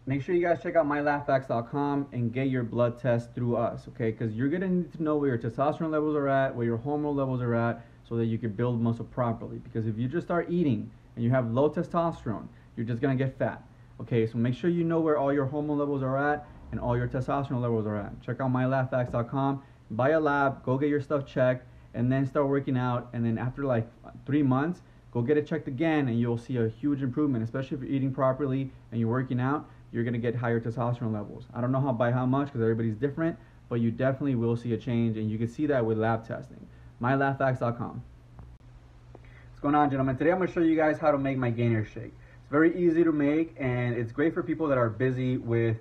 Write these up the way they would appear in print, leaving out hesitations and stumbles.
make sure you guys check out mylabfacts.com and get your blood test through us, okay? Because you're gonna need to know where your testosterone levels are at, where your hormone levels are at, so that you can build muscle properly. Because if you just start eating and you have low testosterone, you're just gonna get fat. Okay, so make sure you know where all your hormone levels are at and all your testosterone levels are at. Check out mylabfacts.com, buy a lab, go get your stuff checked, and then start working out. And then after like 3 months, go get it checked again, and you'll see a huge improvement. Especially if you're eating properly and you're working out, you're gonna get higher testosterone levels. I don't know by how much, because everybody's different, but you definitely will see a change, and you can see that with lab testing. mylabfacts.com. What's going on, gentlemen? Today I'm going to show you guys how to make my gainer shake. It's very easy to make, and it's great for people that are busy with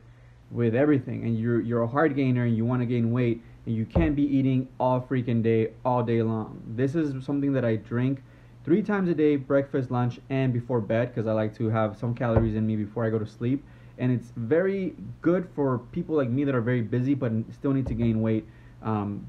everything, and you're a hard gainer and you want to gain weight, and you can't be eating all freaking day, all day long. This is something that I drink 3 times a day: breakfast, lunch, and before bed, because I like to have some calories in me before I go to sleep. And it's very good for people like me that are very busy but still need to gain weight,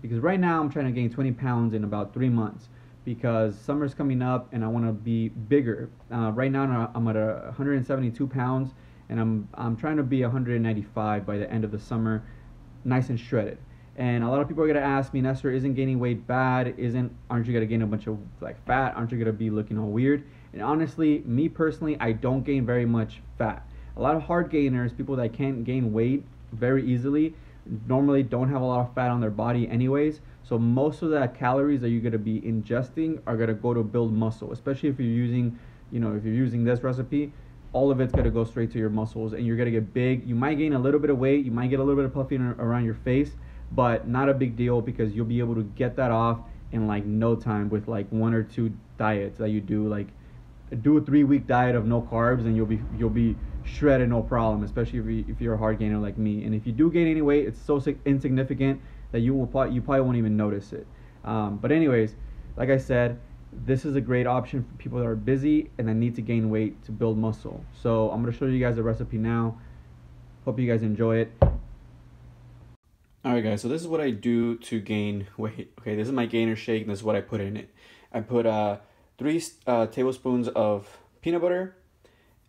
because right now I'm trying to gain 20 pounds in about 3 months, because summer's coming up and I want to be bigger. Right now I'm at 172 pounds, and I'm trying to be 195 by the end of the summer, nice and shredded. And a lot of people are gonna ask me, Nestor, isn't gaining weight bad? Aren't you gonna gain a bunch of like fat? Aren't you gonna be looking all weird? And honestly, me personally, I don't gain very much fat. A lot of hard gainers, people that can't gain weight very easily, normally don't have a lot of fat on their body anyways. So most of the calories that you're gonna be ingesting are gonna go to build muscle, especially if you're using this recipe. All of it's gonna go straight to your muscles, and you're gonna get big. You might gain a little bit of weight, you might get a little bit of puffy around your face, but not a big deal, because you'll be able to get that off in like no time with like 1 or 2 diets that you do. Like, do a 3-week diet of no carbs, and you'll be shredded, no problem, especially if you're a hard gainer like me. And if you do gain any weight, it's so insignificant that you probably won't even notice it. But anyways, like I said, this is a great option for people that are busy and that need to gain weight to build muscle. So I'm going to show you guys the recipe now. Hope you guys enjoy it. Alright guys, so this is what I do to gain weight. Okay, this is my gainer shake, and this is what I put in it. I put 3 tablespoons of peanut butter,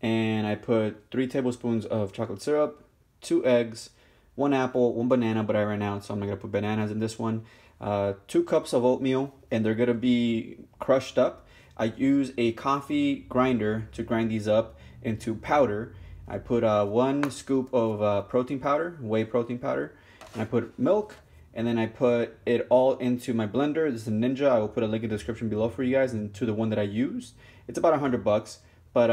and I put 3 tablespoons of chocolate syrup, 2 eggs, 1 apple, 1 banana, but I ran out, so I'm not going to put bananas in this one. 2 cups of oatmeal, and they're going to be crushed up. I use a coffee grinder to grind these up into powder. I put 1 scoop of protein powder, whey protein powder, and I put milk, and then I put it all into my blender. This is a Ninja. I will put a link in the description below for you guys, and to the one that I used. It's about $100, but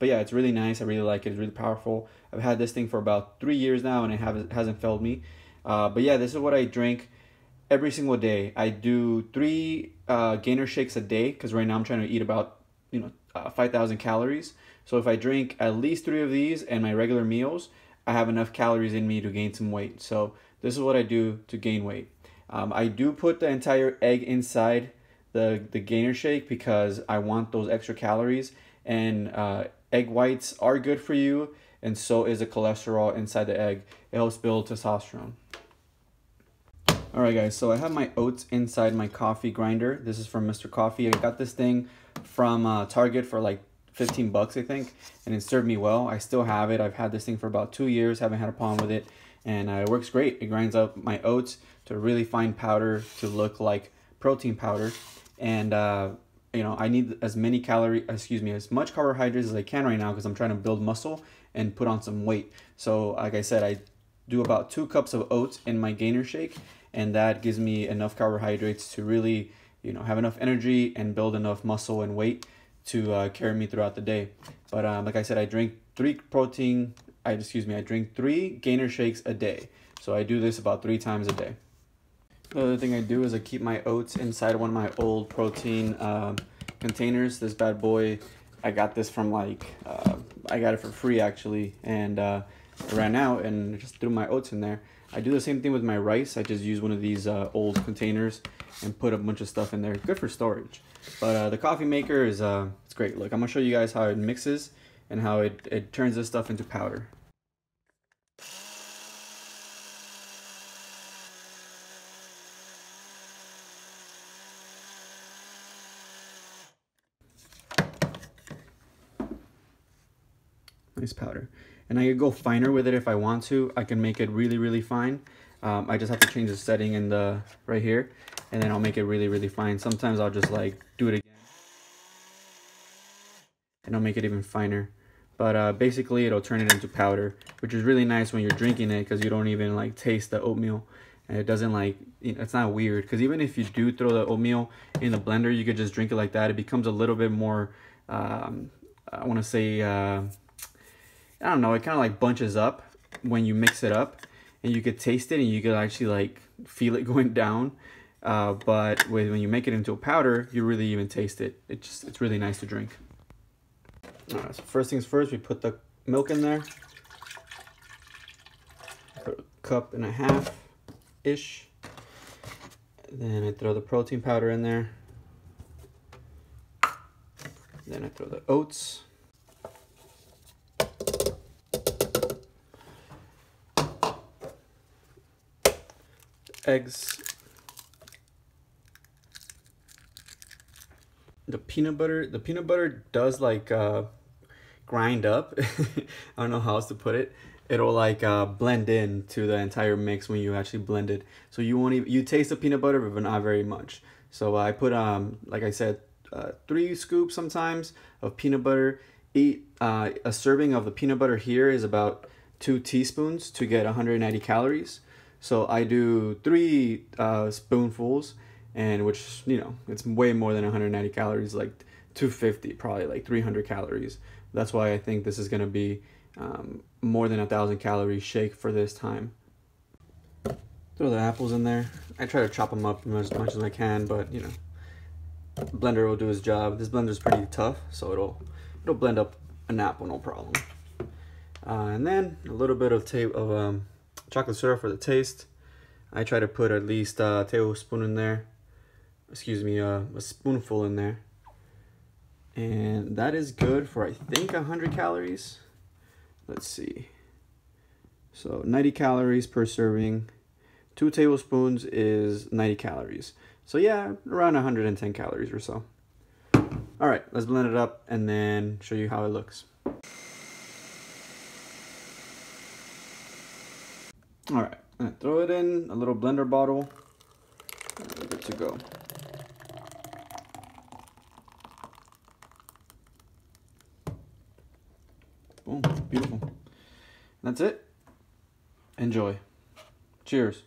yeah, it's really nice. I really like it. It's really powerful. I've had this thing for about 3 years now, and it hasn't failed me. But yeah, this is what I drink every single day. I do 3 gainer shakes a day, because right now I'm trying to eat about 5,000 calories. So if I drink at least 3 of these and my regular meals, I have enough calories in me to gain some weight. So this is what I do to gain weight. I do put the entire egg inside the gainer shake, because I want those extra calories, and egg whites are good for you, and so is the cholesterol inside the egg. It helps build testosterone. Alright guys, so I have my oats inside my coffee grinder. This is from Mr. Coffee. I got this thing from Target for like 15 bucks, I think, and it served me well. I still have it. I've had this thing for about 2 years, haven't had a problem with it, and it works great. It grinds up my oats to a really fine powder to look like protein powder. And I need as much carbohydrates as I can right now, because I'm trying to build muscle and put on some weight. So like I said, I do about 2 cups of oats in my gainer shake, and that gives me enough carbohydrates to really have enough energy and build enough muscle and weight to carry me throughout the day. But like I said, I drink 3 gainer shakes a day. So I do this about 3 times a day. The other thing I do is I keep my oats inside one of my old protein containers. This bad boy, I got this from I got it for free actually, and I ran out and just threw my oats in there. I do the same thing with my rice. I just use one of these old containers and put a bunch of stuff in there. Good for storage. But the coffee maker is it's great. Look, I'm gonna show you guys how it mixes and how it turns this stuff into powder. Nice powder. And I could go finer with it if I want to. I can make it really, really fine. I just have to change the setting in the right here, and then I'll make it really, really fine. Sometimes I'll just like do it again, and I'll make it even finer. But basically it'll turn it into powder, which is really nice when you're drinking it because you don't even like taste the oatmeal, and it doesn't like, it's not weird, because even if you do throw the oatmeal in the blender, you could just drink it like that. It becomes a little bit more I want to say I don't know, it kind of like bunches up when you mix it up, and you could taste it and you could actually like feel it going down. But when you make it into a powder, you really even taste it. It's really nice to drink. Alright, so first things first, we put the milk in there. Put a cup and a half ish. Then I throw the protein powder in there. Then I throw the oats. Eggs. The peanut butter does like grind up. I don't know how else to put it. It'll like blend in to the entire mix when you actually blend it. So you won't even, you taste the peanut butter, but not very much. So I put like I said, 3 scoops sometimes of peanut butter. A serving of the peanut butter here is about 2 teaspoons to get 190 calories. So I do 3 spoonfuls, and which, you know, it's way more than 190 calories, like 250, probably like 300 calories. That's why I think this is gonna be more than 1,000 calorie shake for this time. Throw the apples in there. I try to chop them up as much as I can, but you know, the blender will do its job. This blender is pretty tough, so it'll blend up an apple, no problem. And then a little bit of chocolate syrup for the taste. I try to put at least a tablespoon in there. Excuse me, a spoonful in there. And that is good for, I think, 100 calories. Let's see. So 90 calories per serving. 2 tablespoons is 90 calories. So yeah, around 110 calories or so. All right, let's blend it up and then show you how it looks. All right, I'm gonna throw it in a little blender bottle. We're good to go. Boom, beautiful. That's it. Enjoy. Cheers.